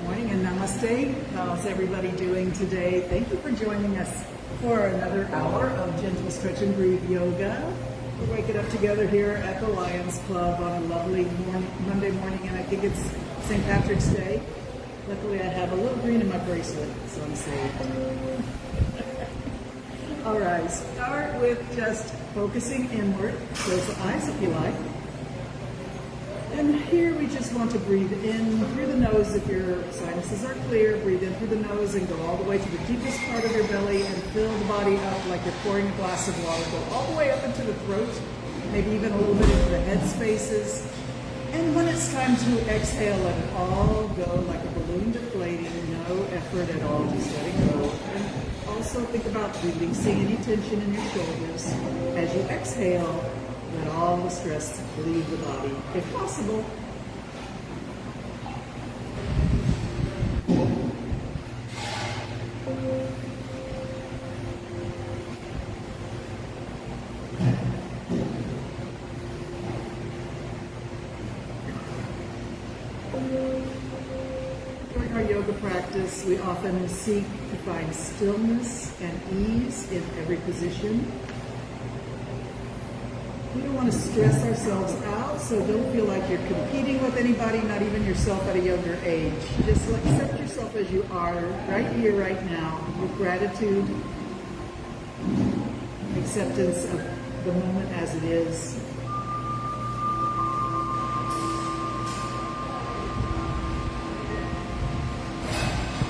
Morning and namaste. How's everybody doing today? Thank you for joining us for another hour of gentle stretch and breathe yoga. We're waking up together here at the Lions Club on a lovely Monday morning, and I think it's St. Patrick's Day. Luckily, I have a little green in my bracelet, so I'm safe. All right, start with just focusing inward. Close the eyes if you like. And here we just want to breathe in through the nose if your sinuses are clear. Breathe in through the nose and go all the way to the deepest part of your belly and fill the body up like you're pouring a glass of water. Go all the way up into the throat, maybe even a little bit into the head spaces. And when it's time to exhale, let it all go like a balloon deflating, no effort at all, just letting go. And also think about releasing any tension in your shoulders. As you exhale, let all the stress leave the body, if possible. During our yoga practice, we often seek to find stillness and ease in every position. We don't want to stress ourselves out, so don't feel like you're competing with anybody, not even yourself at a younger age. Just accept yourself as you are, right here, right now, with gratitude, acceptance of the moment as it is.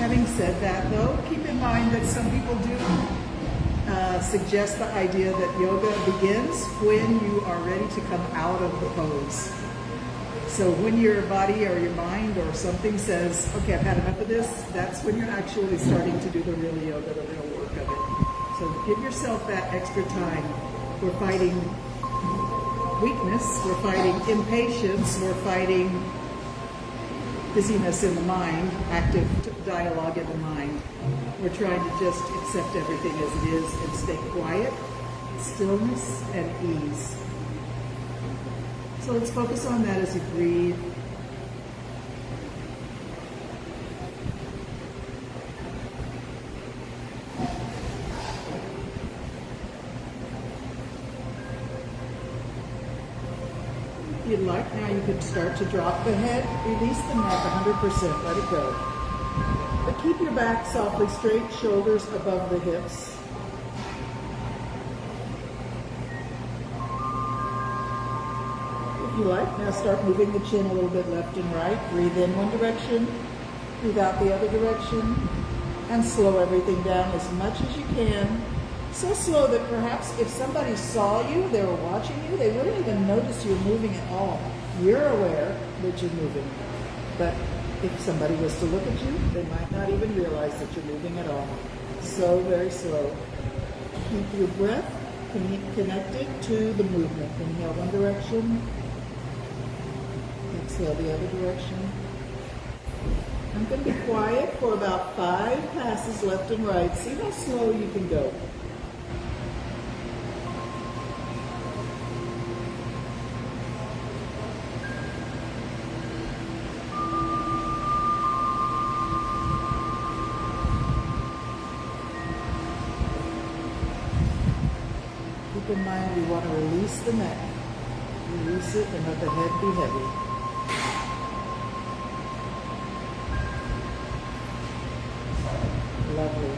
Having said that, though, keep in mind that some people do suggest the idea that yoga begins when you are ready to come out of the pose. So when your body or your mind or something says, okay, I've had enough of this, that's when you're actually starting to do the real yoga, the real work of it. So give yourself that extra time. We're fighting weakness, we're fighting impatience, we're fighting busyness in the mind, active dialogue in the mind. We're trying to just accept everything as it is and stay quiet, stillness, and ease. So let's focus on that as you breathe. If you'd like, now you can start to drop the head, release the neck 100%, let it go. But keep your back softly straight, shoulders above the hips. If you like, now start moving the chin a little bit left and right. Breathe in one direction, breathe out the other direction, and slow everything down as much as you can. So slow that perhaps if somebody saw you, they were watching you, they wouldn't even notice you moving at all. You're aware that you're moving, but if somebody was to look at you, they might not even realize that you're moving at all. So very slow. Keep your breath connected to the movement. Inhale one direction, exhale the other direction. I'm going to be quiet for about 5 passes left and right. See how slow you can go. Keep in mind we want to release the neck. Release it and let the head be heavy. Lovely.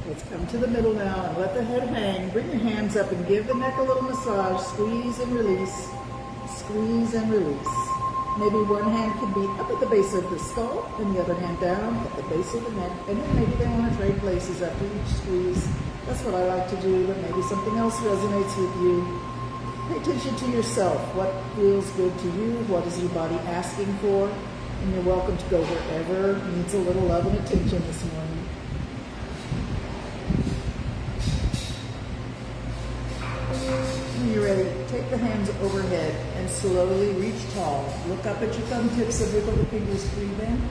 Let's come to the middle now and let the head hang. Bring your hands up and give the neck a little massage. Squeeze and release. Squeeze and release. Maybe one hand can be up at the base of the skull and the other hand down at the base of the neck. And then maybe they want to trade places after each squeeze. That's what I like to do, but maybe something else resonates with you. Pay attention to yourself. What feels good to you? What is your body asking for? And you're welcome to go wherever needs a little love and attention this morning. When you're ready, take the hands overhead and slowly reach tall. Look up at your thumb tips and wiggle the fingers, breathe in.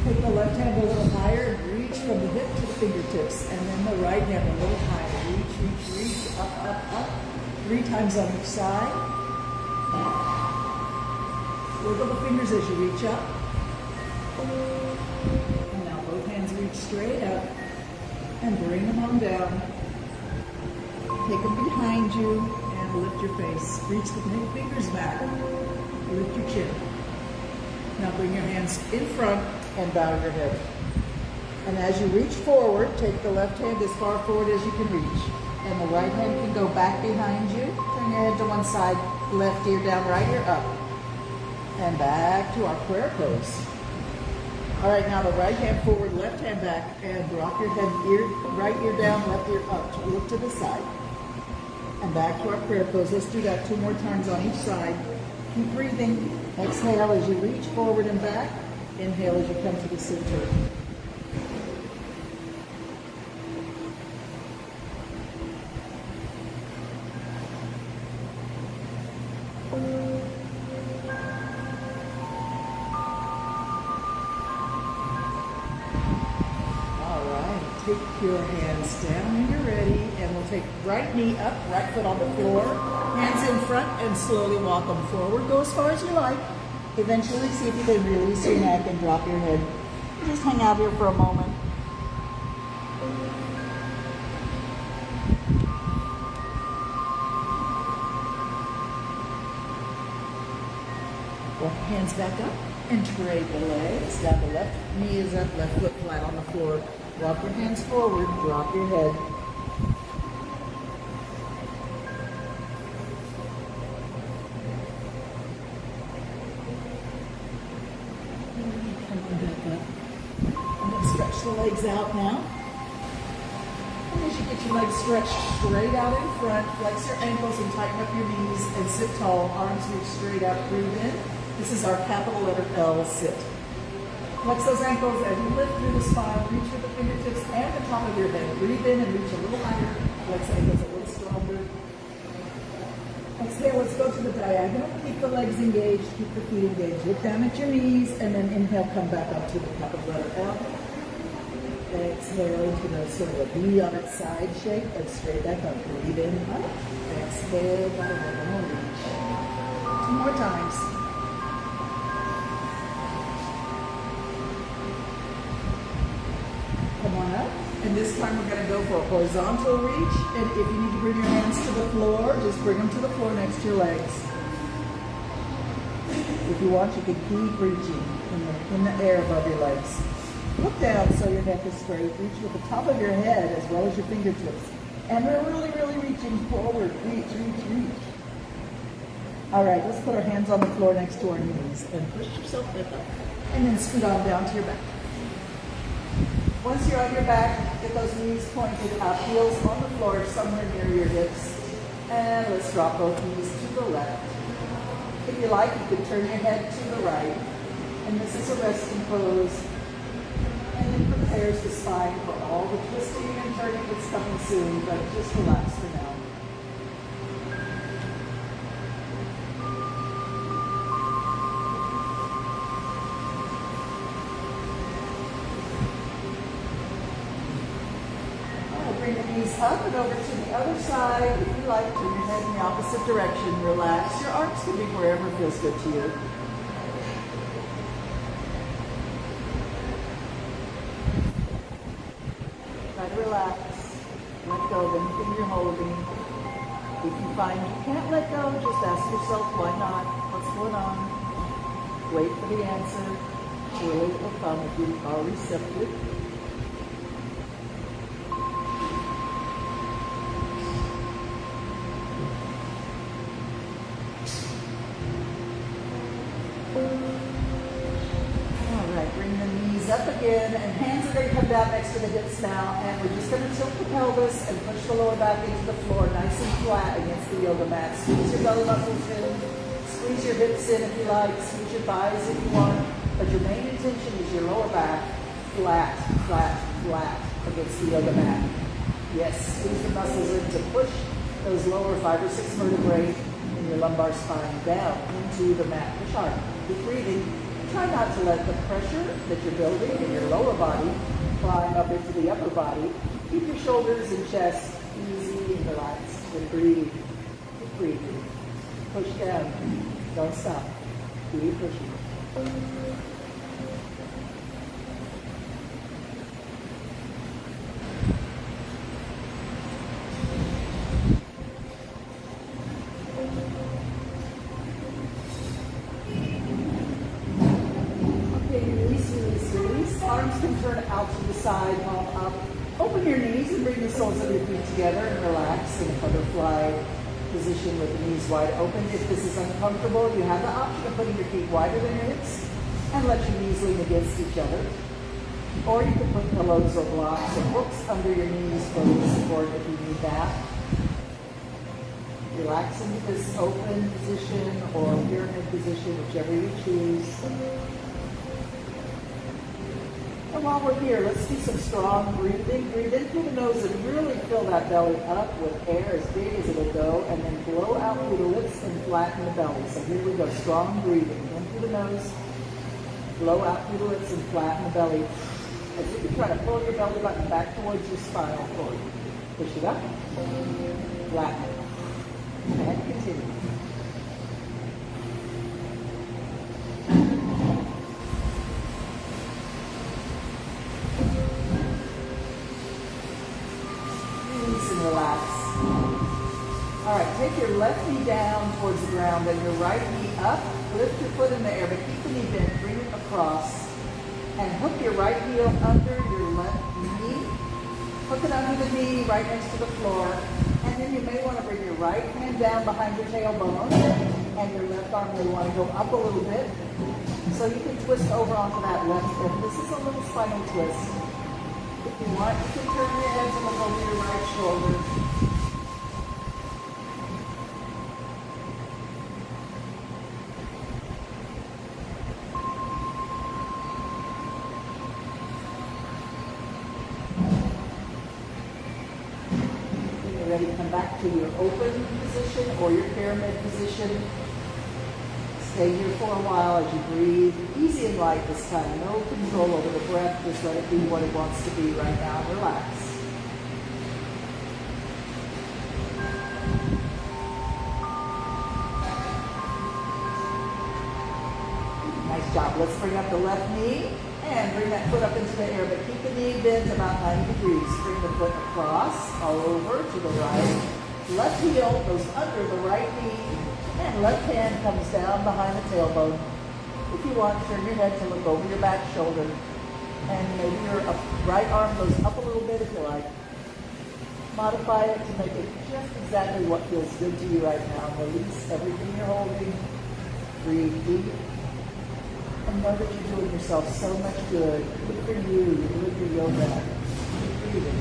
Take the left hand a little higher and reach from the hip to the fingertips, and then the right hand a little higher. Reach, reach, reach, up, up, up. 3 times on each side. Wiggle the fingers as you reach up. And now both hands reach straight up and bring them on down. Take them behind you and lift your face. Reach the fingers back. Lift your chin. Now bring your hands in front and bow your head. And as you reach forward, take the left hand as far forward as you can reach. And the right hand can go back behind you. Turn your head to one side, left ear down, right ear up. And back to our prayer pose. All right, now the right hand forward, left hand back, and drop your head, right ear down, left ear up. Look to the side. And back to our prayer pose. Let's do that 2 more times on each side. Keep breathing. Exhale as you reach forward and back. Inhale as you come to the center. Take your hands down when you're ready, and we'll take right knee up, right foot on the floor, hands in front, and slowly walk them forward. Go as far as you like. Eventually, see if you can release your neck and drop your head. Just hang out here for a moment. Walk the hands back up and trade the legs. Down the left knee is up, left foot flat on the floor. Walk your hands forward, drop your head. Come on back up. I'm going to stretch the legs out now. And as you get your legs stretched straight out in front, flex your ankles and tighten up your knees and sit tall. Arms reach straight out, breathe in. This is our capital letter L, sit. Flex those ankles as you lift through the spine, reach with the fingertips and the top of your head. Breathe in and reach a little higher. Flex ankles a little stronger. Exhale, let's go to the diagonal. Keep the legs engaged, keep the feet engaged. Look down at your knees and then inhale, come back up to the capital letter L. Exhale into the sort of a V on its side shape and straight back up. Breathe in, up. Exhale, reach. 2 more times. Come on up. And this time we're going to go for a horizontal reach. And if you need to bring your hands to the floor, just bring them to the floor next to your legs. If you want, you can keep reaching in the air above your legs. Look down so your neck is straight. Reach with the top of your head as well as your fingertips. And we're really, really reaching forward. Reach, reach, reach. All right, let's put our hands on the floor next to our knees and push yourself back up. And then scoot on down to your back. Once you're on your back, get those knees pointed up, heels on the floor somewhere near your hips. And let's drop both knees to the left. If you like, you can turn your head to the right. And this is a resting pose. And it prepares the spine for all the twisting and turning that's coming soon, but just relax for now. Bring the knees up and over to the other side. If you like, turn your head in the opposite direction. Relax. Your arms can be wherever feels good to you. Try to relax. Let go of anything you're holding. If you find you can't let go, just ask yourself, why not? What's going on? Wait for the answer. Surely it will come if you are receptive. Up again, and hands are going to come down next to the hips now, and we're just going to tilt the pelvis and push the lower back into the floor nice and flat against the yoga mat. Squeeze your belly muscles in, squeeze your hips in if you like, squeeze your thighs if you want, but your main intention is your lower back flat, flat, flat against the yoga mat. Yes, squeeze the muscles in to push those lower 5 or 6 vertebrae in your lumbar spine down into the mat. Push hard. Keep breathing. Try not to let the pressure that you're building in your lower body climb up into the upper body. Keep your shoulders and chest easy and relaxed. And breathe. Keep breathing. Push down. Don't stop. Keep pushing. arms can turn out to the side, palm up. Open your knees and bring the soles of your feet together and relax in a butterfly position with the knees wide open. If this is uncomfortable, you have the option of putting your feet wider than your hips and let your knees lean against each other. Or you can put pillows or blocks or books under your knees for support if you need that. Relax into this open position or pyramid position, whichever you choose. And while we're here, let's do some strong breathing. Breathe in through the nose and really fill that belly up with air as big as it'll go, and then blow out through the lips and flatten the belly. So here we go, strong breathing. In through the nose, blow out through the lips and flatten the belly. As if you try to pull your belly button back towards your spinal cord. Push it up, flatten it, and continue. Relax. All right, take your left knee down towards the ground and your right knee up. Lift your foot in the air, but keep the knee bent. Bring it across. And hook your right heel under your left knee. Hook it under the knee right next to the floor. And then you may want to bring your right hand down behind your tailbone. And your left arm may want to go up a little bit. So you can twist over onto that left hip. This is a little spinal twist. If you want, you can turn your head to look over your right shoulder. When you're ready to come back to your open position or your pyramid position, stay here for a while as you breathe. Easy and light this time. No control over the breath. Just let it be what it wants to be right now. Relax. Nice job. Let's bring up the left knee and bring that foot up into the air, but keep the knee bent about 90 degrees. Bring the foot across, all over to the right. Left heel goes under the right knee. And left hand comes down behind the tailbone. If you want, turn your head to look over your back shoulder. And maybe your right arm goes up a little bit if you like. Modify it to make it just exactly what feels good to you right now. Release everything you're holding. Breathe deep. And know that you're doing yourself so much good. Good for you. You're doing your yoga. Keep breathing.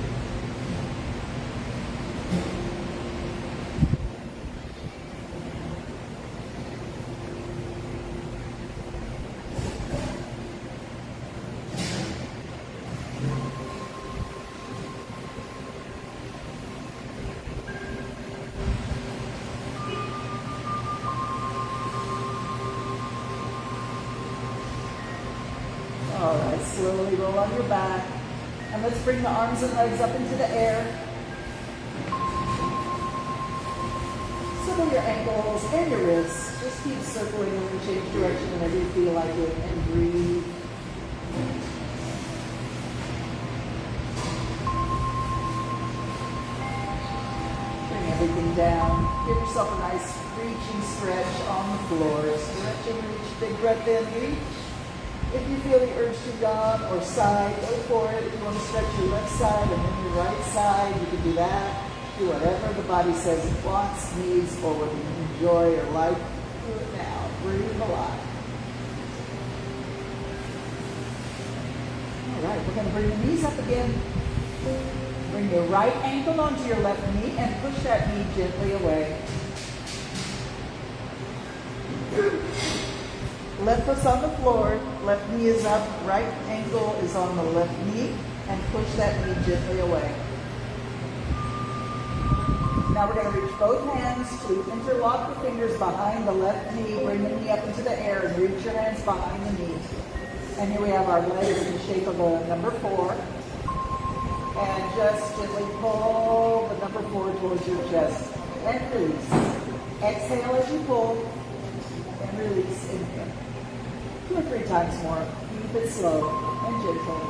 All right, slowly roll on your back. And let's bring the arms and legs up into the air. Circle your ankles and your wrists. Just keep circling and change direction whenever you feel like it, and breathe. Bring everything down. Give yourself a nice reaching stretch on the floor. Stretch and reach. Big breath in, reach. If you feel the urge to yawn or side, go for it. If you want to stretch your left side and then your right side, you can do that. Do whatever the body says it wants, needs, or would enjoy or like. Do it now. Breathe a lot. All right, we're going to bring the knees up again. Bring your right ankle onto your left knee and push that knee gently away. Left foot's on the floor, left knee is up, right ankle is on the left knee, and push that knee gently away. Now we're going to reach both hands to interlock the fingers behind the left knee, bring the knee up into the air, and reach your hands behind the knee. And here we have our legs in the shape of a number 4. And just gently pull the number 4 towards your chest, and release. Exhale as you pull, and release. Inhale. 2 or 3 times more. Keep it slow and gentle.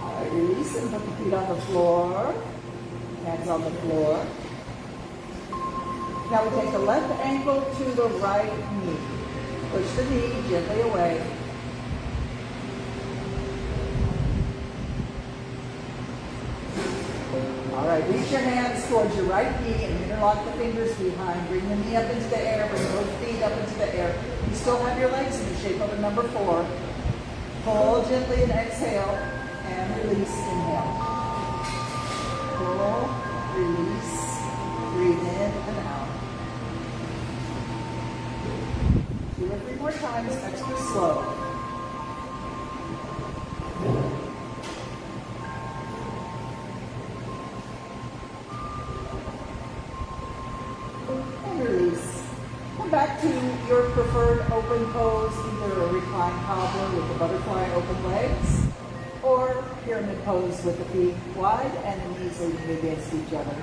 All right, release and put the feet on the floor. Hands on the floor. Now we take the left ankle to the right knee. Push the knee gently away. All right, reach your hands towards your right knee and interlock the fingers behind. Bring the knee up into the air, bring both feet up into the air. You still have your legs in the shape of a number 4. Pull gently and exhale, and release, inhale. Pull, release, breathe in and out. 2 or 3 more times, extra slow. And release. Come back to your preferred open pose, either a reclined cobbler with the butterfly open legs, or pyramid pose with the feet wide and the knees leaning against each other.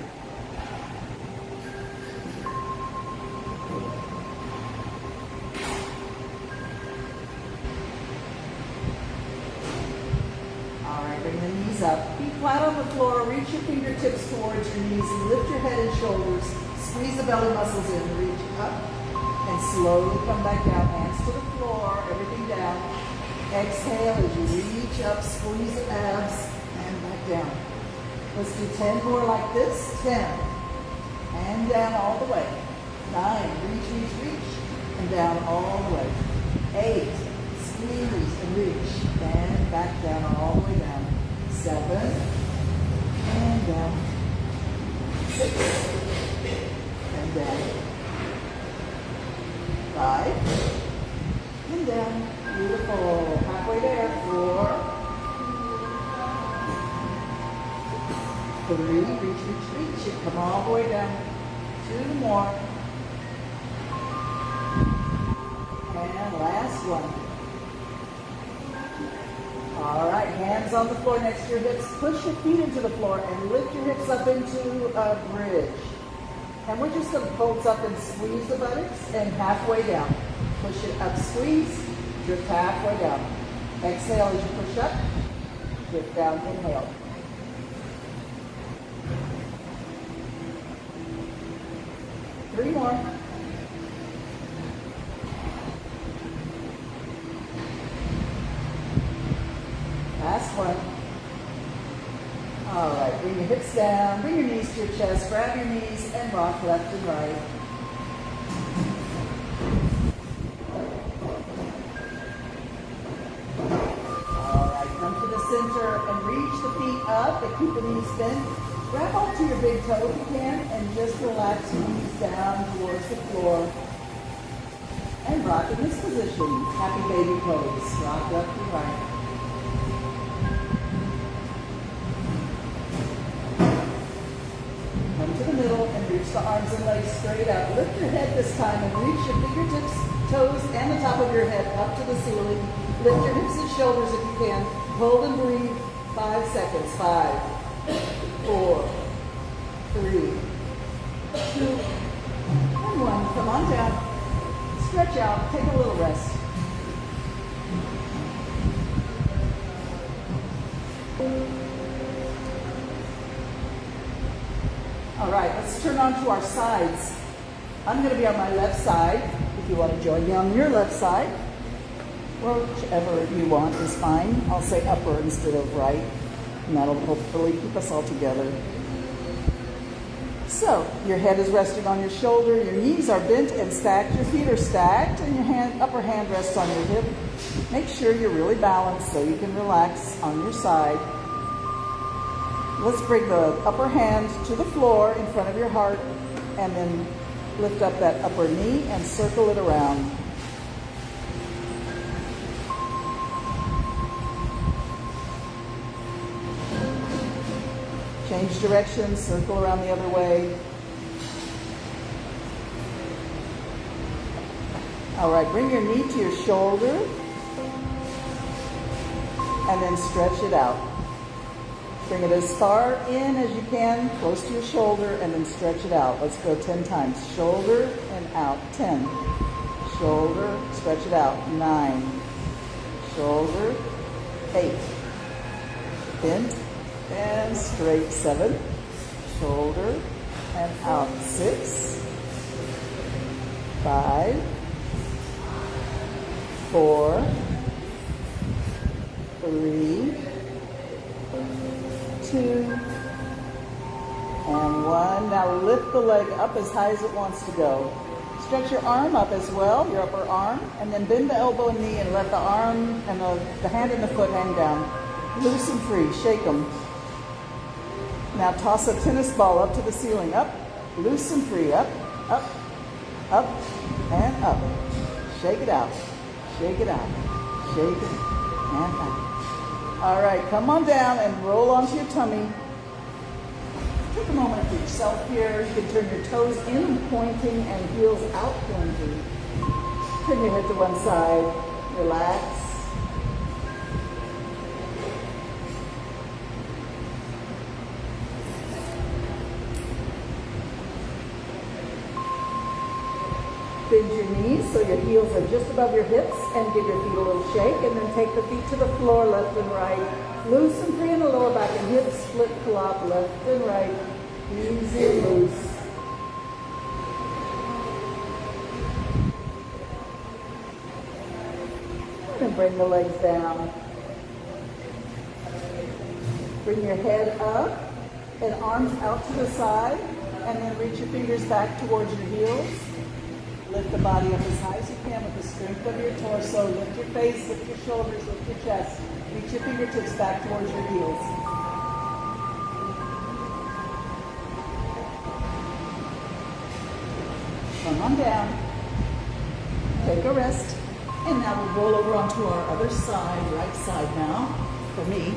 All right, bring the knees up. Feet flat on the floor. Reach your fingertips towards your knees and lift your head and shoulders. Squeeze the belly muscles in. Reach up and slowly come back down. Hands to the floor, everything down. Exhale as you reach up, squeeze the abs, and back down. Let's do 10 more like this. 10. And down all the way. 9. Reach, reach, reach. And down all the way. 8. Squeeze and reach. And back down all the way down. 7. And down. 6. And down. 5. And down. Beautiful. Halfway there. 4. 3. Reach, reach, reach. And come all the way down. 2 more. And last one. All right, hands on the floor next to your hips. Push your feet into the floor and lift your hips up into a bridge. And we're just going to pulse up and squeeze the buttocks and halfway down. Push it up, squeeze, drift halfway down. Exhale as you push up, drift down, inhale. Three more. Last one. All right, bring your hips down, bring your knees to your chest, grab your knees and rock left and right. All right, come to the center and reach the feet up and keep the knees bent. Grab onto your big toe if you can and just relax your knees down towards the floor. And rock in this position. Happy baby pose. Rock left and right. Come to the middle and reach the arms and legs straight up. Lift your head this time and reach your fingertips, toes, and the top of your head up to the ceiling. Lift your hips and shoulders if you can. Hold and breathe. 5 seconds. 5, 4, 3, 2, and 1. Come on down. Stretch out. Take a little rest. All right, let's turn on to our sides. I'm going to be on my left side. If you want to join me on your left side, or whichever you want is fine. I'll say upper instead of right, and that'll hopefully keep us all together. So, your head is resting on your shoulder, your knees are bent and stacked, your feet are stacked, and your upper hand rests on your hip. Make sure you're really balanced so you can relax on your side. Let's bring the upper hand to the floor in front of your heart and then lift up that upper knee and circle it around. Change direction, circle around the other way. All right, bring your knee to your shoulder and then stretch it out. Bring it as far in as you can, close to your shoulder, and then stretch it out. Let's go 10 times. Shoulder and out. 10. Shoulder, stretch it out. 9. Shoulder. 8. Bent and straight. 7. Shoulder and out. 6. 5, 4, 3, 2, and 1. Now lift the leg up as high as it wants to go. Stretch your arm up as well, your upper arm, and then bend the elbow and knee and let the arm and the hand and the foot hang down. Loose and free, shake them. Now toss a tennis ball up to the ceiling, up, loose and free, up, up, up, and up. Shake it out, shake it out, shake it, and out. All right, come on down and roll onto your tummy. Take a moment for yourself here. You can turn your toes in pointing and heels out pointing. Turn your head to one side. Relax. Bend your knees so your heels are just above your hips and give your feet a little shake, and then take the feet to the floor, left and right. Loose and free in the lower back and hips, split flop, left and right. Easy and loose. And bring the legs down. Bring your head up and arms out to the side, and then reach your fingers back towards your heels. Lift the body up as high as you can with the strength of your torso. Lift your face, lift your shoulders, lift your chest. Reach your fingertips back towards your heels. Come on down. Take a rest. And now we'll roll over onto our other side, right side now, for me.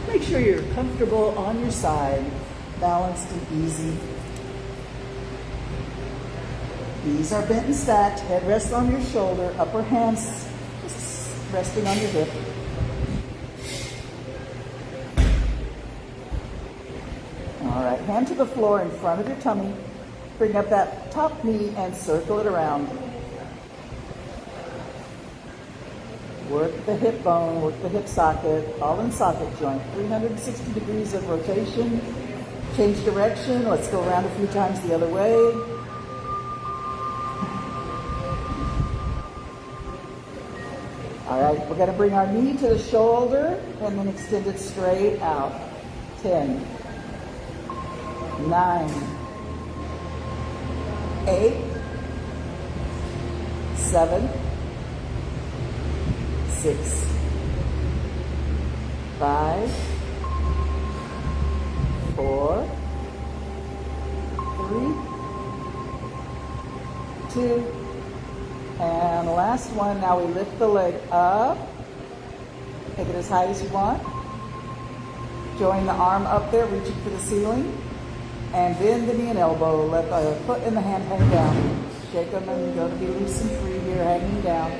Make sure you're comfortable on your side, balanced and easy. Knees are bent and stacked, head rests on your shoulder, upper hands just resting on your hip. All right, hand to the floor in front of your tummy. Bring up that top knee and circle it around. Work the hip bone, work the hip socket, all in socket joint. 360 degrees of rotation. Change direction. Let's go around a few times the other way. All right, we're going to bring our knee to the shoulder and then extend it straight out. 10, 9, 8, 7, 6, 5, 4, 3, 2, and the last one. Now we lift the leg up. Take it as high as you want. Join the arm up there, reaching for the ceiling. And bend the knee and elbow. Let the foot and the hand hang down. Shake them and go to be loose and free here, hanging down.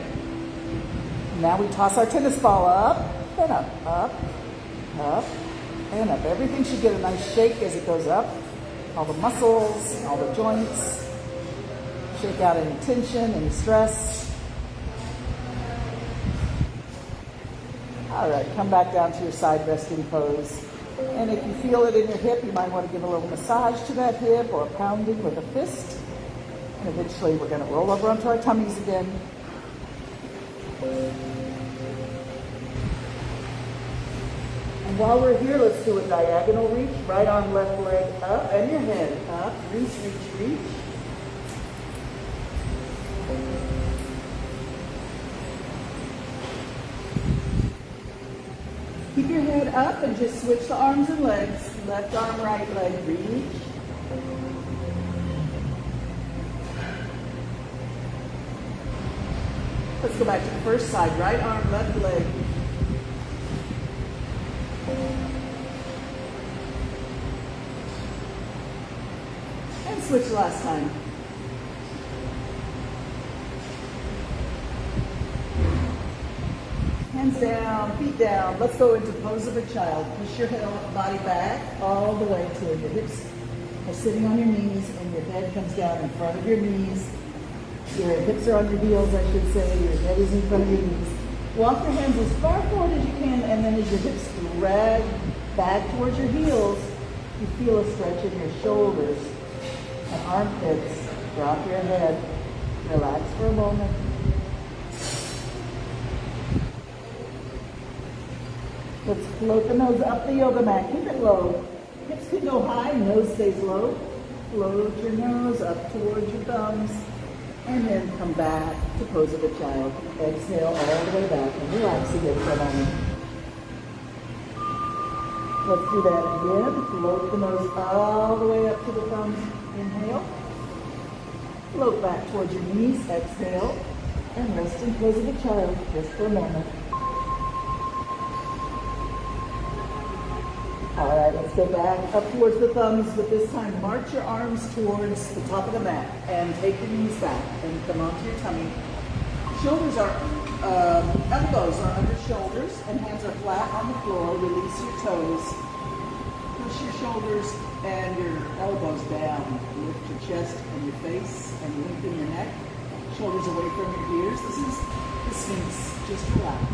Now we toss our tennis ball up and up, up, up, and up. Everything should get a nice shake as it goes up. All the muscles, all the joints. Shake out any tension, any stress. All right, come back down to your side resting pose. And if you feel it in your hip, you might want to give a little massage to that hip or pounding with a fist. And eventually we're going to roll over onto our tummies again. And while we're here, let's do a diagonal reach. Right arm, left leg up, and your head up. Reach, reach, reach. Keep your head up and just switch the arms and legs. Left arm, right leg, reach. Let's go back to the first side. Right arm, left leg. And switch last time. Hands down, feet down. Let's go into pose of a child. Push your head, body back all the way till your hips are sitting on your knees and your head comes down in front of your knees. Your hips are on your heels, I should say. Your head is in front of your knees. Walk your hands as far forward as you can, and then as your hips drag back towards your heels, you feel a stretch in your shoulders and armpits. Drop your head. Relax for a moment. Let's float the nose up the yoga mat. Keep it low. Hips can go high, nose stays low. Float your nose up towards your thumbs. And then come back to pose of a child. Exhale all the way back and relax again for a moment. Let's do that again. Float the nose all the way up to the thumbs. Inhale. Float back towards your knees. Exhale. And rest in pose of a child just for a moment. All right, let's go back up towards the thumbs, but this time march your arms towards the top of the mat and take your knees back and come onto your tummy. Shoulders are, elbows are under shoulders and hands are flat on the floor. Release your toes. Push your shoulders and your elbows down. Lift your chest and your face and lengthen your neck. Shoulders away from your ears. This is the Sphinx. Just relax.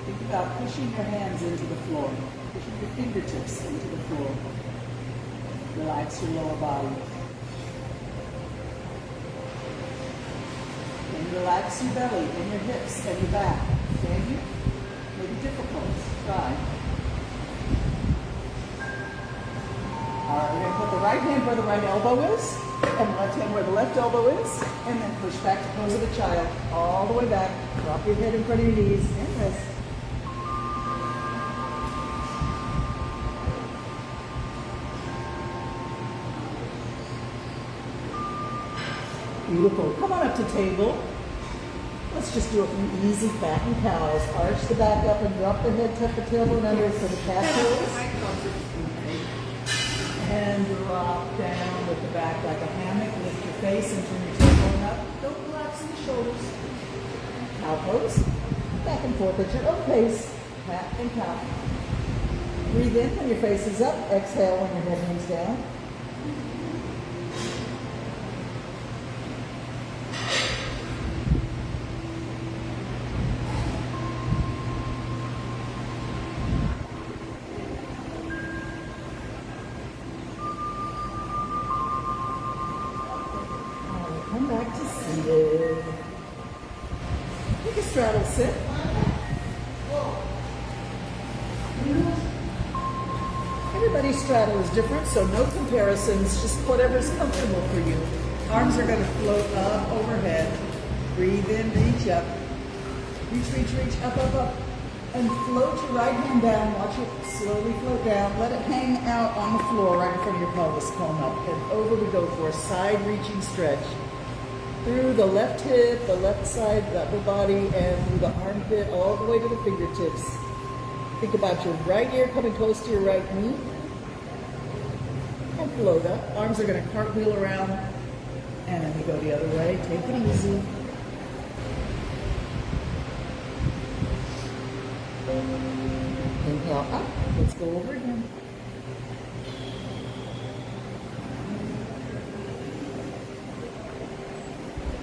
Think about pushing your hands into the floor. Pushing your fingertips into the floor. Relax your lower body. And relax your belly and your hips and your back. Can you? Maybe difficult. Try. All right, we're going to put the right hand where the right elbow is, and the left hand where the left elbow is, and then push back to pose of a child. All the way back. Drop your head in front of your knees and rest. Beautiful. Come on up to table. Let's just do a few easy cat and cows. Arch the back up and drop the head, tuck the tailbone under for the cat pose. And drop down with the back like a hammock. Lift your face and turn your tailbone up. Don't collapse in the shoulders. Cow pose. Back and forth at your own pace. Cat and cow. Breathe in when your face is up. Exhale when your head hangs down. Come back to seated. Take a straddle sit. Everybody's straddle is different, so no comparisons, just whatever's comfortable for you. Arms are going to float up overhead. Breathe in, reach up. Reach, reach, reach, up, up, up. And float your right hand down. Watch it slowly float down. Let it hang out on the floor right in front of your pelvis, palm up. And over we go for a side-reaching stretch. Through the left hip, the left side, the upper body, and through the armpit, all the way to the fingertips. Think about your right ear coming close to your right knee. And float up. Arms are going to cartwheel around. And then we go the other way. Take it easy. Inhale up. Let's go over again.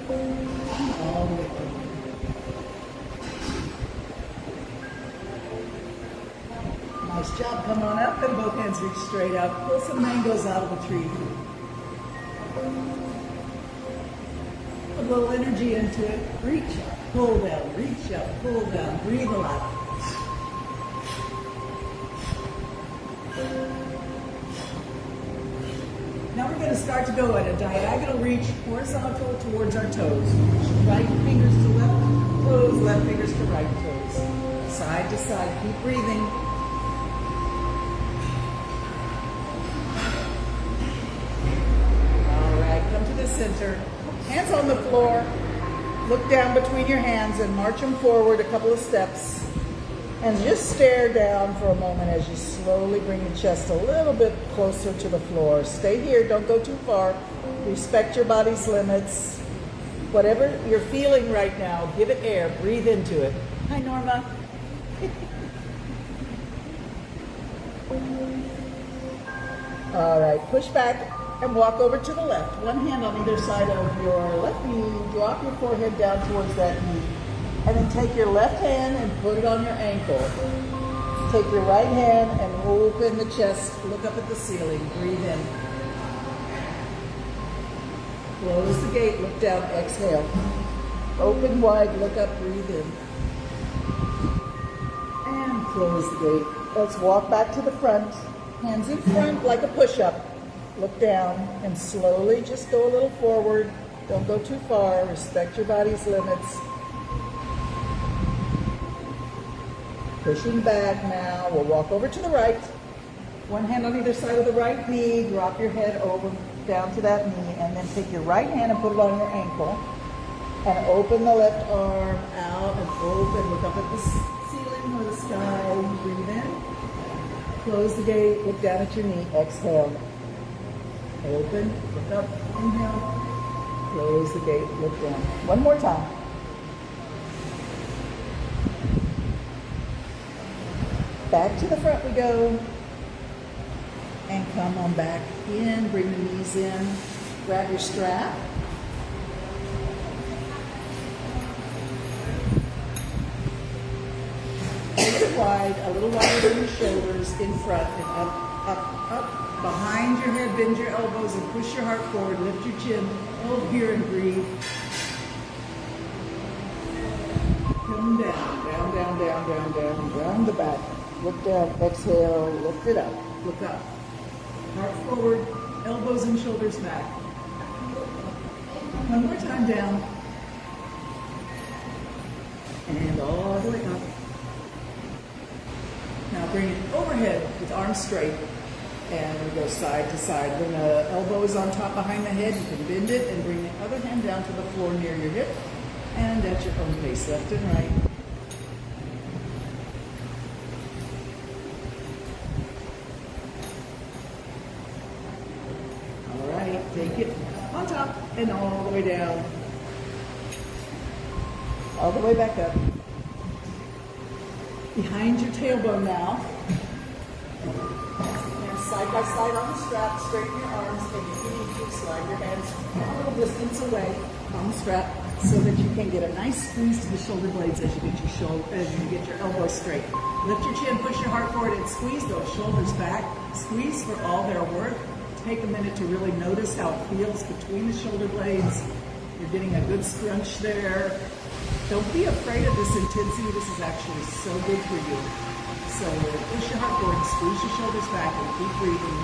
All the way over. Nice job. Come on up and both hands reach straight up. Pull some mangoes out of the tree. Put a little energy into it. Reach up, pull down, reach up, pull down. Breathe a lot. Now we're going to start to go at a diagonal reach, horizontal towards our toes. Right fingers to left toes, left fingers to right toes. Side to side. Keep breathing. All right, come to the center. Hands on the floor. Look down between your hands and march them forward a couple of steps. And just stare down for a moment as you slowly bring your chest a little bit closer to the floor. Stay here, don't go too far. Respect your body's limits. Whatever you're feeling right now, give it air, breathe into it. Hi, Norma. All right, push back and walk over to the left. One hand on either side of your left knee. Drop your forehead down towards that knee. And then take your left hand and put it on your ankle. Take your right hand and open the chest. Look up at the ceiling. Breathe in. Close the gate. Look down. Exhale. Open wide. Look up. Breathe in. And close the gate. Let's walk back to the front. Hands in front like a push-up. Look down and slowly just go a little forward. Don't go too far. Respect your body's limits. Pushing back now. We'll walk over to the right. One hand on either side of the right knee. Drop your head over down to that knee, and then take your right hand and put it on your ankle. And open the left arm out and open. Look up at the ceiling or the sky. Breathe in. Close the gate. Look down at your knee. Exhale. Open. Look up. Inhale. Close the gate. Look down. One more time. Back to the front we go. And come on back in. Bring the knees in. Grab your strap. Wide, a little wider than your shoulders, in front and up, up, up. Behind your head, bend your elbows and push your heart forward. Lift your chin. Hold here and breathe. Come down, down, down, down, down, down, down the back. Look down, exhale, lift it up, look up. Heart forward, elbows and shoulders back. One more time down. And all the way up. Now bring it overhead with arms straight. And we go side to side. When the elbow is on top behind the head, you can bend it and bring the other hand down to the floor near your hip. And at your own pace, left and right. All right, take it on top and all the way down. All the way back up. Behind your tailbone now. And side by side on the strap, straighten your arms, and if you need to, slide your hands a little distance away on the strap so that you can get a nice squeeze to the shoulder blades as you get your elbows straight. Lift your chin, push your heart forward, and squeeze those shoulders back. Squeeze for all they're worth. Take a minute to really notice how it feels between the shoulder blades. You're getting a good scrunch there. Don't be afraid of this intensity. This is actually so good for you. So push your heart forward, squeeze your shoulders back, and keep breathing.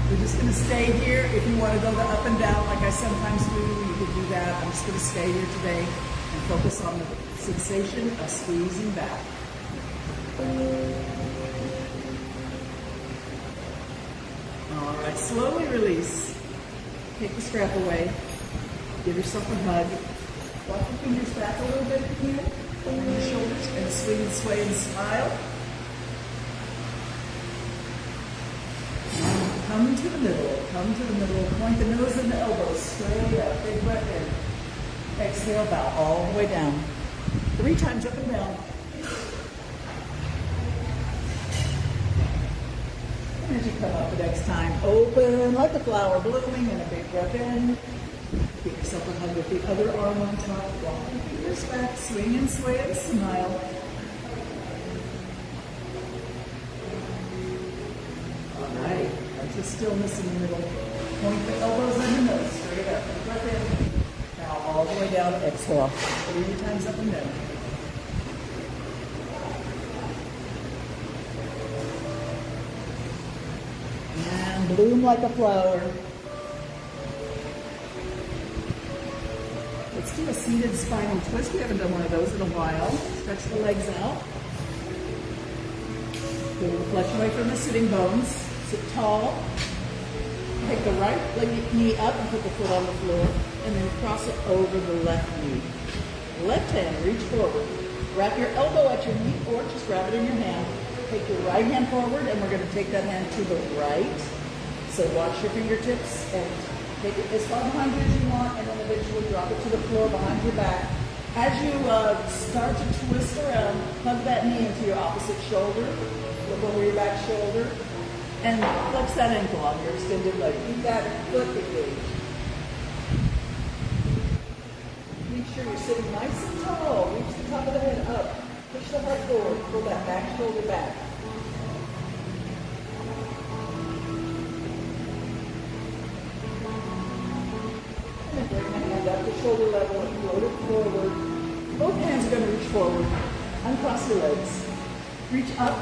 We're just going to stay here. If you want to go the up and down like I sometimes do, you can do that. I'm just going to stay here today and focus on the sensation of squeezing back. All right, slowly release. Take the strap away. Give yourself a hug. Walk your fingers back a little bit if you can. Over your shoulders and swing and sway and smile. Now come to the middle. Come to the middle. Point the nose and the elbows straight up. Big breath in. Exhale, bow all the way down. 3 times up and down. And as you come up the next time, open like a flower blooming and a big breath in. Give yourself a hug with the other arm on top. Walk your fingers back, swing and sway and smile. All right, come to stillness in the middle. Point the elbows and the nose straight up. Big breath in. Now all the way down, exhale. 3 times up and down. And bloom like a flower. Let's do a seated spinal twist. We haven't done one of those in a while. Stretch the legs out. Get the flesh away from the sitting bones. Sit tall. Take the right knee up and put the foot on the floor. And then cross it over the left knee. Left hand, reach forward. Wrap your elbow at your knee or just grab it in your hand. Take your right hand forward and we're going to take that hand to the right. So watch your fingertips and take it as far behind you as you want, and then eventually drop it to the floor behind your back. As you start to twist around, hug that knee into your opposite shoulder. Look over your back shoulder. And flex that ankle on your extended leg. Keep that foot engaged. sure you're sitting nice and tall. Reach the top of the head up. Push the heart forward. Pull that back shoulder back. And then bring the hand up to shoulder level and float it forward. Both hands are going to reach forward. Uncross your legs. Reach up.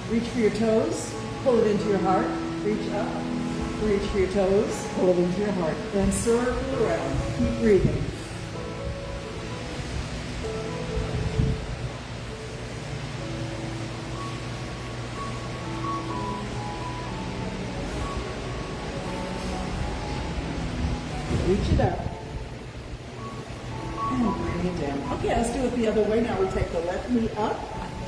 Reach for your toes. Pull it into your heart. Reach up. Reach for your toes. Pull it into your heart. Then circle around. Keep breathing. Reach it up. And bring it down. Okay, let's do it the other way. Now we take the left knee up.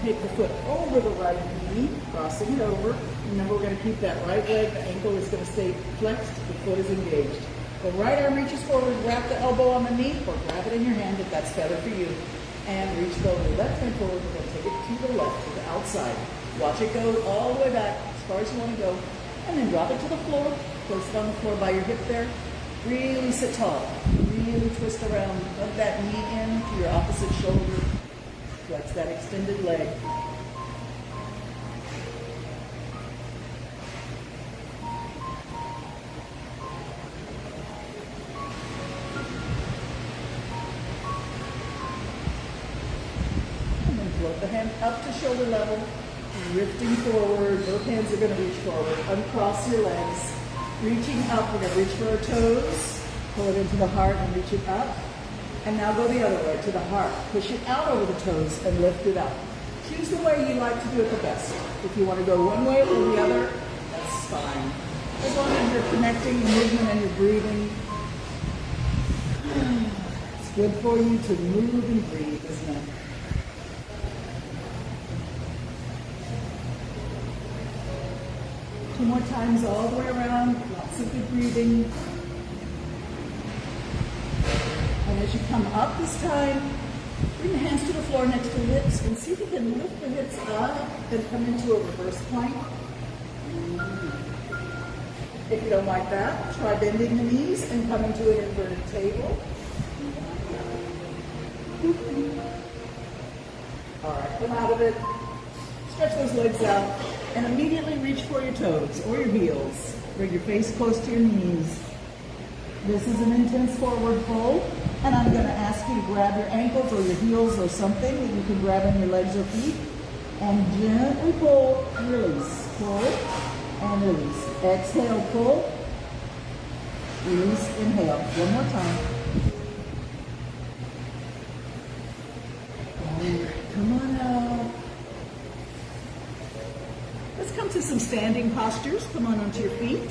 Take the foot over the right knee, crossing it over. Remember, we're going to keep that right leg. The ankle is going to stay flexed. The foot is engaged. The right arm reaches forward. Wrap the elbow on the knee or grab it in your hand if that's better for you. And reach the left hand forward. We're going to take it to the left, to the outside. Watch it go all the way back as far as you want to go. And then drop it to the floor. Place it on the floor by your hip there. Really sit tall. Really twist around. Let that knee in to your opposite shoulder. Flex that extended leg. And then float the hand up to shoulder level, lifting forward. Both hands are going to reach forward. Uncross your legs. Reaching up, we're going to reach for our toes. Pull it into the heart and reach it up. And now go the other way, to the heart. Push it out over the toes and lift it up. Choose the way you like to do it the best. If you want to go one way or the other, that's fine. As long as you're connecting the movement and you're breathing. It's good for you to move and breathe, isn't it? Two more times all the way around. Lots of good breathing. And as you come up this time, bring the hands to the floor next to lips and see if you can lift the hips up and come into a reverse plank. If you don't like that, try bending the knees and come into an inverted table. All right, come out of it. Stretch those legs out and immediately reach for your toes or your heels. Bring your face close to your knees. This is an intense forward fold, and I'm going to ask you to grab your ankles or your heels or something that you can grab on your legs or feet, and gently pull, release, pull, and release. Exhale, pull, release, inhale. One more time. Come on out. Let's come to some standing postures. Come on onto your feet.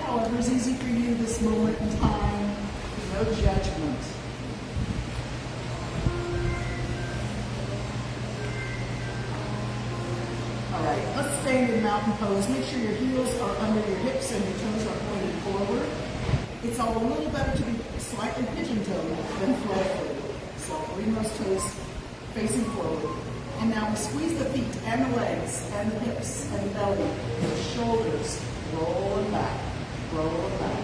However is easy for you this moment in time. No judgment. All right, let's stand in mountain pose. Make sure your heels are under your hips and your toes are pointed forward. It's a little better to be slightly pigeon-toed than flat-footed. So bring those toes facing forward. And now we squeeze the feet and the legs and the hips and the belly, the shoulders, rolling back. Roll it back.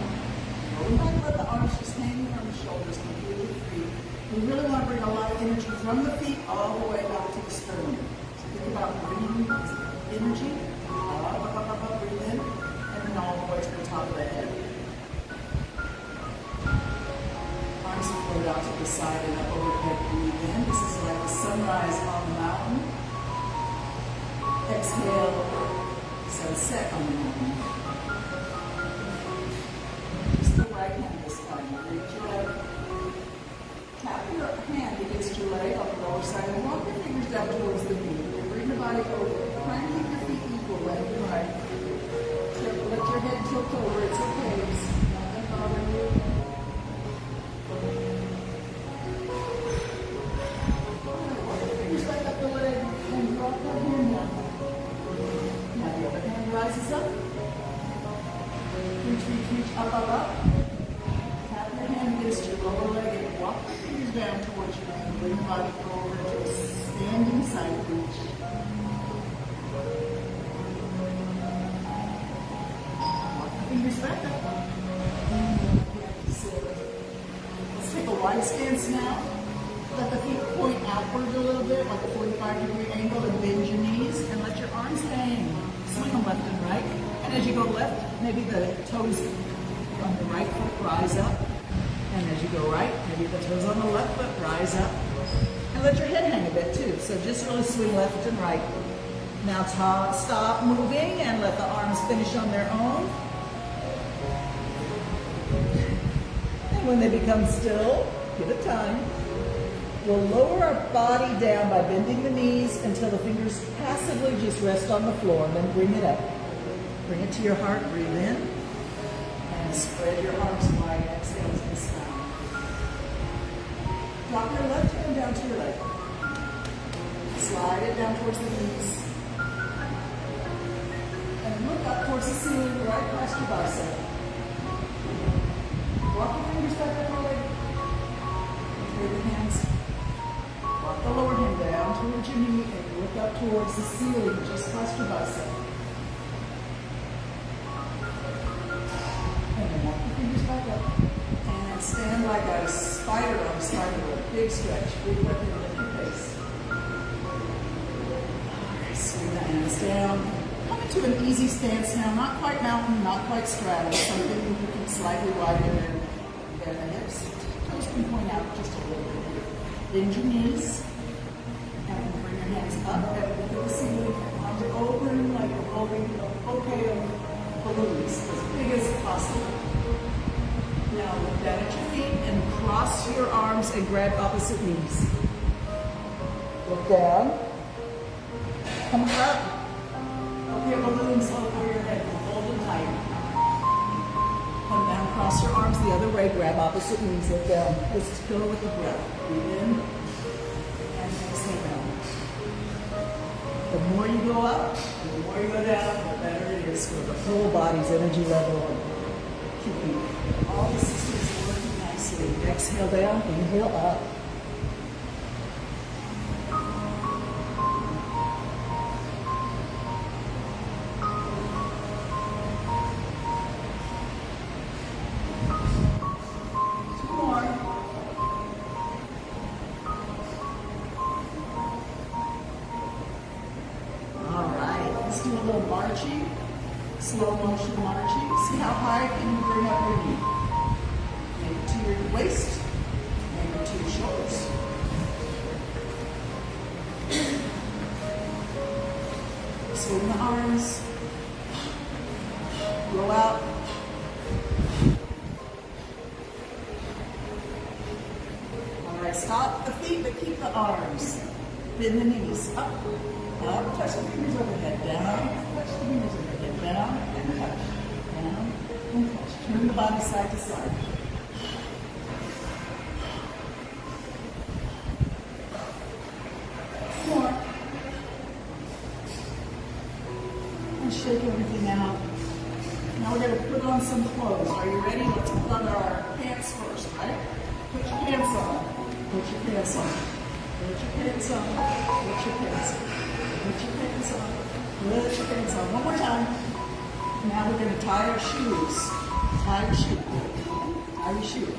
Roll it back, let the arms just hang from the shoulders completely free. We really want to bring a lot of energy from the feet all the way down to the sternum. So think about bringing energy up, breathe in, and then all the way to the top of the head. Arms float out to the side and up overhead, breathe in. This is like a sunrise on the mountain. Exhale, sunset on the mountain. Right hand this time. Reach it up. Tap your hand against your leg on the lower side and walk your fingers down towards the knee. Bring the body over. Try and keep your feet equal, left and right. Let your head tilt over. It's okay. It's nothing bothering you. Walk your fingers back up the leg and drop that hand down. Now the other hand rises up. Reach, up, up. Tap your hand against your lower leg and walk your fingers down towards your knee. Bring the body forward to a standing side reach. Walk the fingers back up. Let's stance now. Let the feet point outward a little bit, like a 45-degree angle, and bend your knees, and let your arms hang. Swing them left and right. And as you go left, maybe the toes on the right foot rise up. And as you go right, maybe the toes on the left foot rise up. And let your head hang a bit too. So just really swing left and right. Now stop moving and let the arms finish on their own. And when they become still, give it time. We'll lower our body down by bending the knees until the fingers passively just rest on the floor, and then bring it up. Bring it to your heart, breathe in, and spread your arms wide, exhale to the sky. Drop your left hand down to your leg. Slide it down towards the knees. And look up towards the ceiling, right past your bicep. Walk your fingers back up your leg. Take the hands. Walk the lower hand down towards your knee and look up towards the ceiling, just past your bicep. And then walk your fingers back up. And stand like a spider on a spider web. Big stretch. Big breath in, lift your face. Alright, swing the hands down. Come into an easy stance now. Not quite mountain, not quite straddle. Something you can slightly widen and bend the hips. Toes can point out just a little bit. Bend your knees. And bring your hands up and look at the ceiling. Arms open like a bouquet of balloons, as big as possible. Now look down at your feet and cross your arms and grab opposite knees. Look down. Come up. Okay, balloons over your head. Hold them tight. Come down, cross your arms the other way, grab opposite knees, look down. Let's go with the breath. Breathe in and exhale down. The more you go up, the more you go down, the better it is for the whole body's energy level and keeping all the systems working nicely. Exhale down, inhale up. Do a little marching, slow motion marching. See how high can you bring up your knee? Maybe to your waist, maybe to your shoulders. Swing the arms, roll out. All right, stop the feet, but keep the arms. Bend the knees up. Up, touch the fingers overhead, down, touch the fingers overhead, down, and touch, down, and touch. Turn the body side to side. More. And shake everything out. Now we're going to put on some clothes. Are you ready? Let's put on our pants first, right? Put your pants on. Put your pants on. Put your pants on. Put your pants on. Put your pants on. Put your pants on. One more time. Now we're going to tie our shoes. Tie your shoe. Tie your shoe.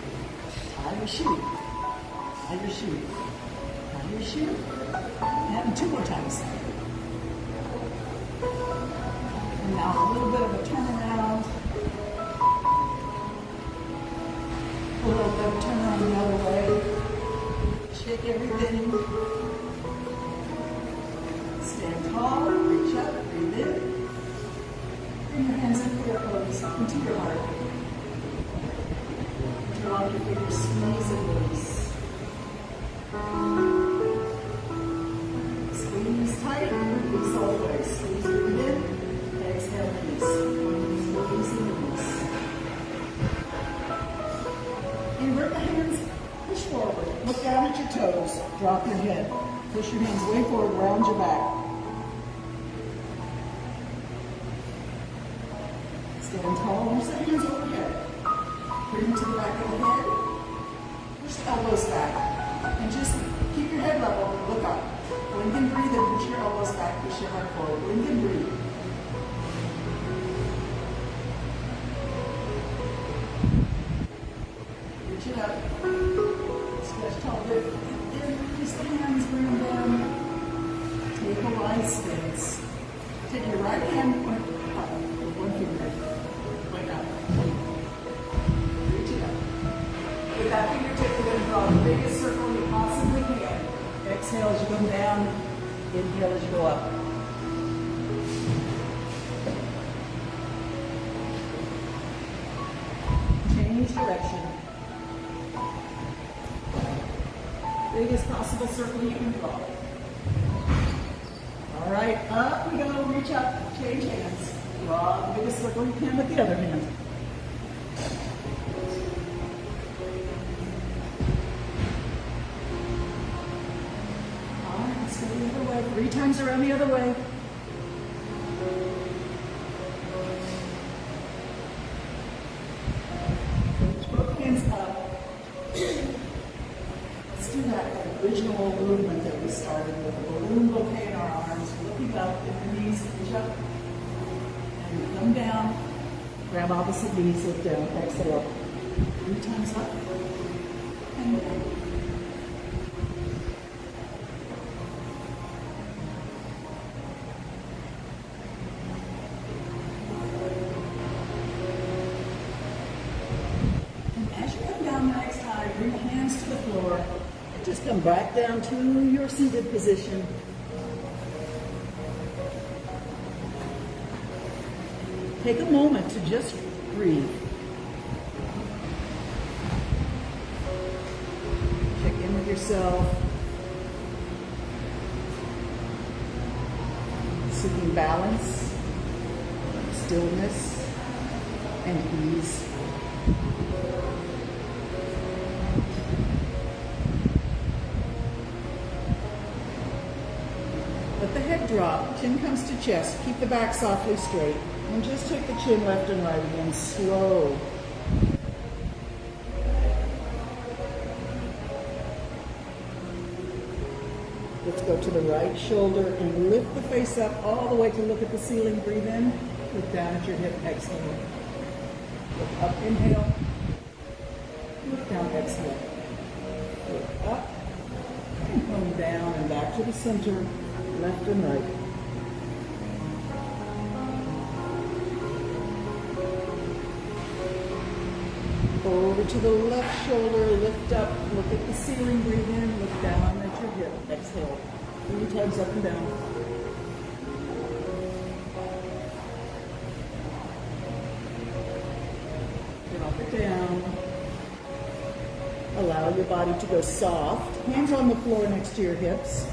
Tie your shoe. Tie your shoe. Tie your shoe. And two more times. And now a little bit of a turnaround. A little bit of a turnaround the other way. Shake everything. Stand tall, reach up, breathe in. Bring your hands into your pose, into your heart. Draw your fingers, squeeze and release. Squeeze tight, release all the way. Squeeze, breathe in, exhale, release. Squeeze and release. Invert the hands, push forward. Look down at your toes, drop your head. Push your hands way forward, round your back. Stand tall, reach the hands overhead. Bring them to the back of the head. Push the elbows back. And just keep your head level and look up. Blink and breathe and push your elbows back, push your heart forward. Blink and breathe. Reach it up. Stretch tall, lift, release the hands, bring them down. Take a wide stance. Take your right hand, point up with one finger. Point up. Reach it up. With that fingertip, we're going to draw the biggest circle you possibly can. Exhale as you come down. Inhale as you go up. Change direction. Biggest possible circle you can draw. All right, up we go. Reach up. Change hands. Draw the biggest circle you can with the other hand. All right, let's go the other way. 3 times around the other way. Reach both hands up. Let's do that original movement that we started with. A balloon bouquet in our arms, looking up, in the knees, reach up, and come down. Grab opposite knees, lift down, exhale. 3 times up, and down. And as you come down the next time, bring your hands to the floor. Just come back down to your seated position. Take a moment to just breathe. Check in with yourself. Seeking balance, stillness, and ease. Let the head drop, chin comes to chest, keep the back softly straight, and just take the chin left and right again, slow. Let's go to the right shoulder and lift the face up all the way to look at the ceiling. Breathe in, look down at your hip, exhale. Look up, inhale. Look down, exhale. Look up, and come down and back to the center. Left and right. Over to the left shoulder, lift up, look at the ceiling, breathe in, look down at your hip, exhale. 3 times up and down. Drop it down. Allow your body to go soft. Hands on the floor next to your hips.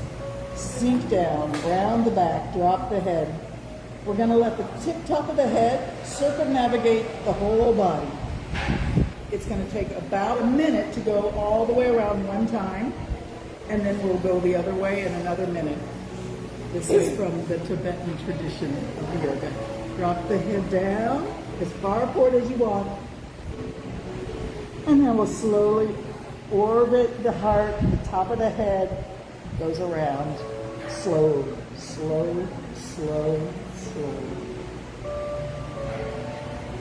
Sink down, round the back, drop the head. We're going to let the tip top of the head circumnavigate the whole body. It's going to take about a minute to go all the way around one time, and then we'll go the other way in another minute. This is from the Tibetan tradition of yoga. Drop the head down as far forward as you want, and then we'll slowly orbit the heart, the top of the head goes around. Slow, slow, slow, slow.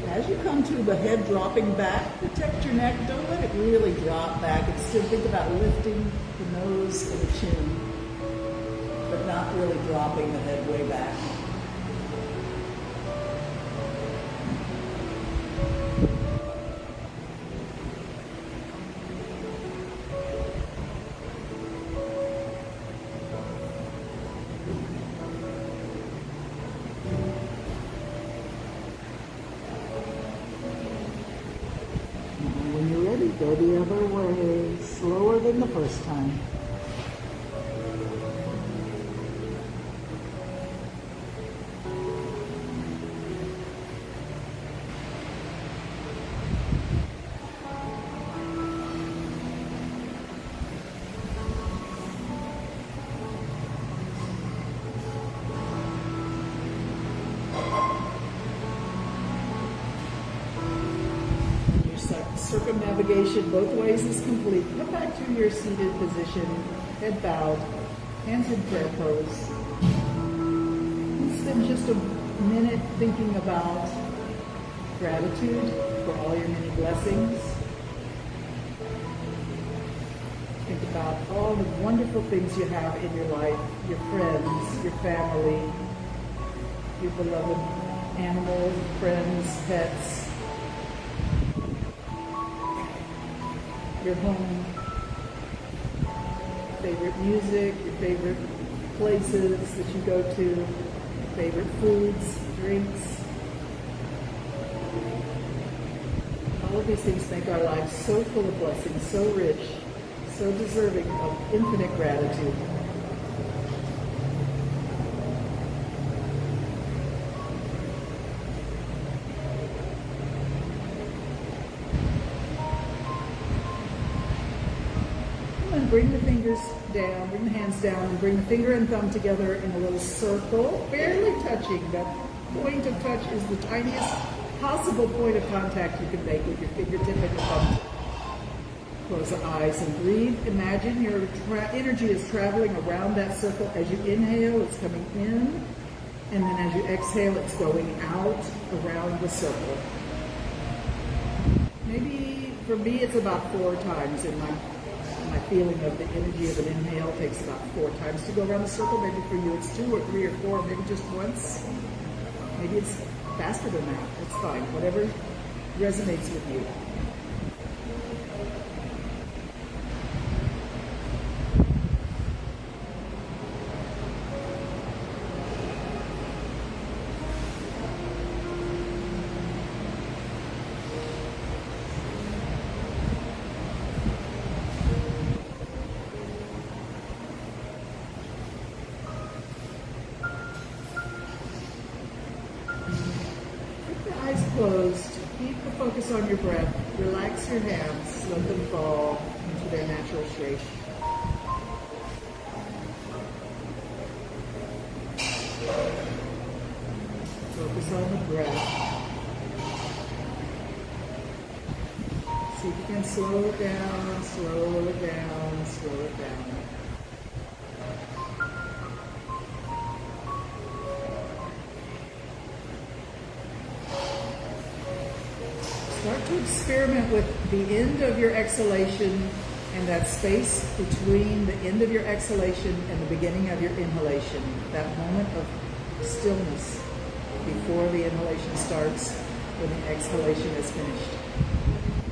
As you come to the head dropping back, protect your neck. Don't let it really drop back. And still think about lifting the nose and the chin, but not really dropping the head way back. Go the other way, slower than the first time. Circumnavigation both ways is complete. Come back to your seated position, head bowed, hands in prayer pose. And spend just a minute thinking about gratitude for all your many blessings. Think about all the wonderful things you have in your life, your friends, your family, your beloved animals, friends, pets, your home, favorite music, your favorite places that you go to, your favorite foods, drinks. All of these things make our lives so full of blessings, so rich, so deserving of infinite gratitude. And bring the fingers down, bring the hands down, and bring the finger and thumb together in a little circle, barely touching. That point of touch is the tiniest possible point of contact you can make with your fingertip and your thumb. Close the eyes and breathe. Imagine your energy is traveling around that circle. As you inhale, it's coming in, and then as you exhale, it's going out around the circle. Maybe for me, it's about 4 times in my feeling of the energy of an inhale takes about 4 times to go around the circle. Maybe for you it's 2 or 3 or 4, maybe just once. Maybe it's faster than that. It's fine. Whatever resonates with you. Closed. Keep the focus on your breath. Relax your hands. Let them fall into their natural shape. Focus on the breath. See if you can slow it down, slow it down, slow it down. Start to experiment with the end of your exhalation and that space between the end of your exhalation and the beginning of your inhalation. That moment of stillness before the inhalation starts, when the exhalation is finished.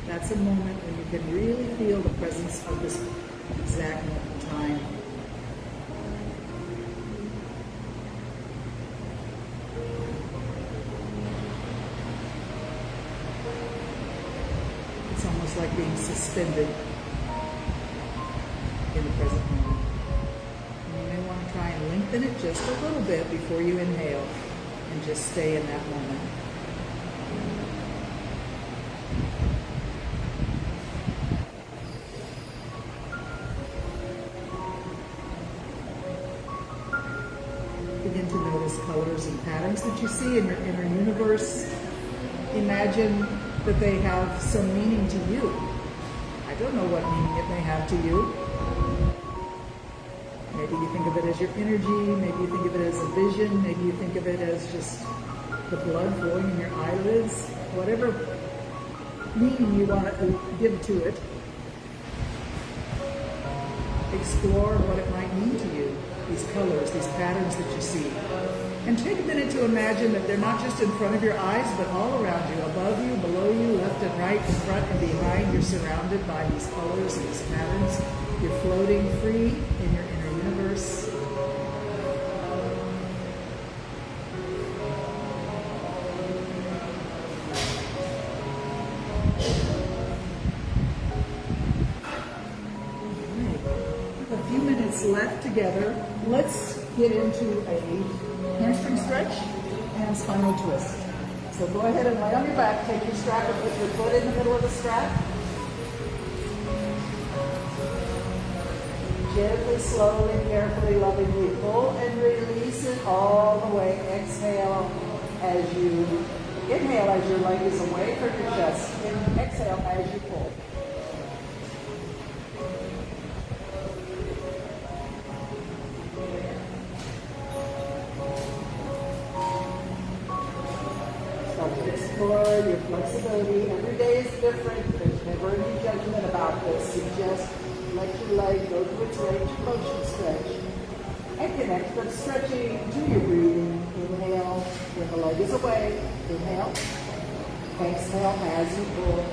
That's a moment when you can really feel the presence of this exact moment in time. It's almost like being suspended in the present moment. And you may want to try and lengthen it just a little bit before you inhale and just stay in that moment. Begin to notice colors and patterns that you see in your inner universe. Imagine that they have some meaning to you. I don't know what meaning it may have to you. Maybe you think of it as your energy, maybe you think of it as a vision, maybe you think of it as just the blood flowing in your eyelids. Whatever meaning you want to give to it, explore what it might mean to you, these colors, these patterns that you see. And take a minute to imagine that they're not just in front of your eyes, but all around you, above you, below you, left and right, in front and behind. You're surrounded by these colors and these patterns. You're floating free in your inner universe. A few minutes left together. Let's get into a hamstring stretch and spinal twist. So go ahead and lay on your back, take your strap and put your foot in the middle of the strap. Gently, slowly, carefully, lovingly pull and release it all the way. Exhale as you inhale as your leg is away from your chest. And exhale as you pull. Explore your flexibility. Every day is different. There's never any judgment about this. You just let your leg go to its range of motion stretch. And connect the stretching to your breathing. Inhale when the leg is away. Inhale. Exhale as you pull.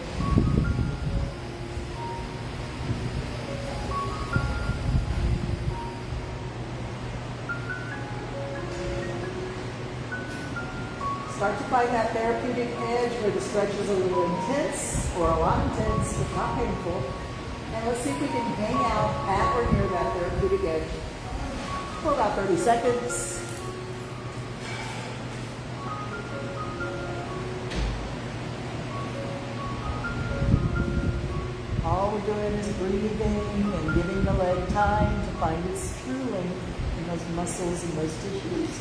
Start to find that therapeutic edge where the stretch is a little intense or a lot intense but not painful. And let's see if we can hang out at or near that therapeutic edge for about 30 seconds. All we're doing is breathing and giving the leg time to find its true length in those muscles and those tissues.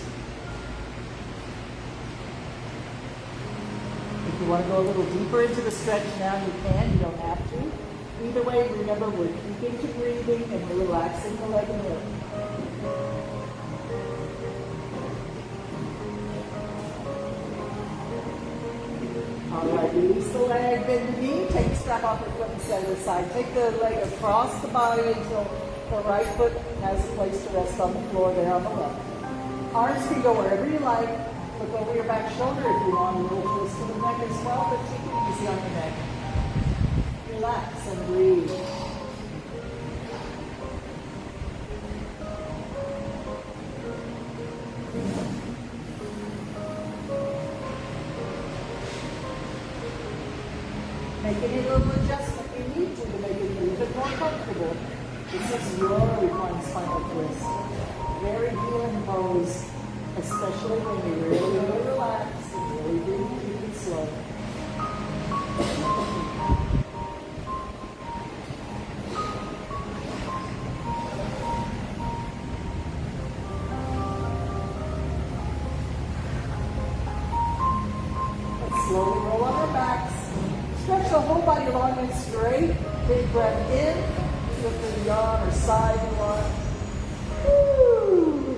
If you want to go a little deeper into the stretch now, you can. You don't have to. Either way, remember, we're keeping to breathing and we're relaxing the leg and hip. All right, release the leg, bend the knee, take the strap off your foot and set it aside. Take the leg across the body until the right foot has a place to rest on the floor there on the left. Arms can go wherever you like. Look over your back shoulder if you want, a little twist to the neck as well, but take it easy on your neck. Relax and breathe. Make any little adjustment you need to make it a little bit more comfortable. This is your reclined spinal twist. Very healing pose, especially when you really relax and really breathe deep and slow. Let's slowly roll on our backs. Stretch the whole body long and straight. Big breath in. Look to the arm or side you want. Woo.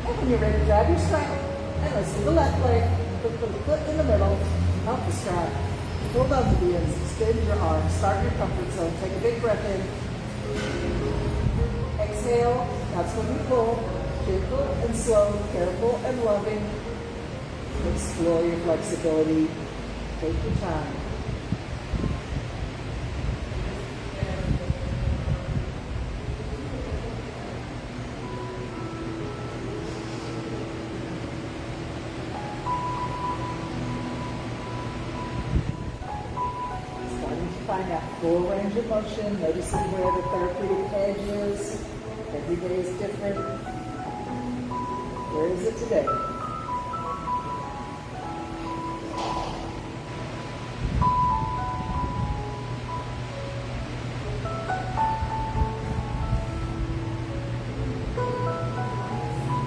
And when you're ready, grab your strap and let's do the left leg. Put the foot in the middle, help the strap. Hold on to the ends, extend your arms, start your comfort zone. Take a big breath in. Exhale, that's when you pull. Gentle and slow, careful and loving. Explore your flexibility. Take your time. Find that full range of motion, noticing where the therapeutic edge is. Every day is different. Where is it today?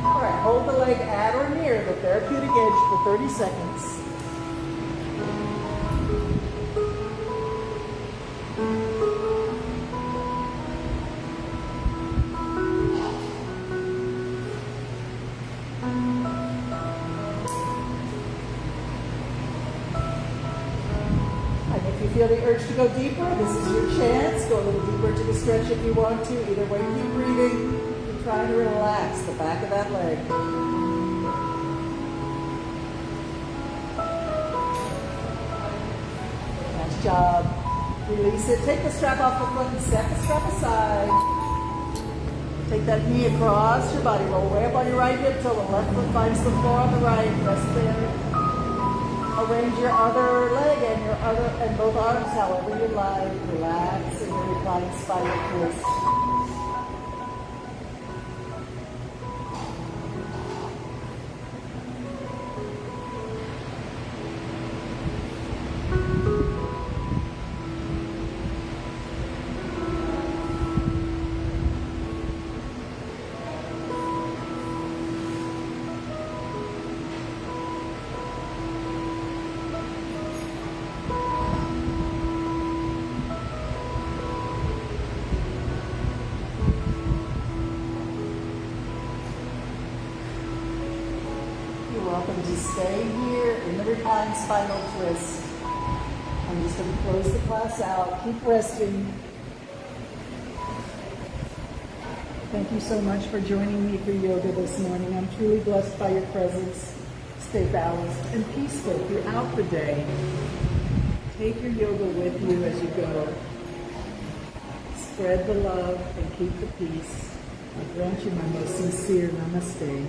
All right, hold the leg at or near the therapeutic edge for 30 seconds. If you feel the urge to go deeper, this is your chance. Go a little deeper into the stretch if you want to. Either way, keep breathing. Keep trying to relax the back of that leg. Nice job. Release it. Take the strap off the foot and set the strap aside. Take that knee across your body. Roll way up on your right hip till the left foot finds the floor on the right. Rest there. Arrange your other leg and both arms however you like. Relax in your reclined spinal twist. Welcome to stay here in the reclined spinal twist I'm just going to close the class out. Keep resting. Thank you so much for joining me for yoga this morning. I'm truly blessed by your presence. Stay balanced and peaceful throughout the day. Take your yoga with you as you go. Spread the love and keep the peace. I grant you my most sincere namaste.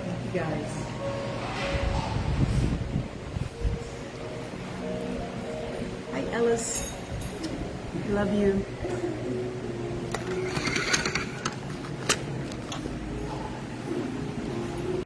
Thank you guys. Hi Ellis. Love you.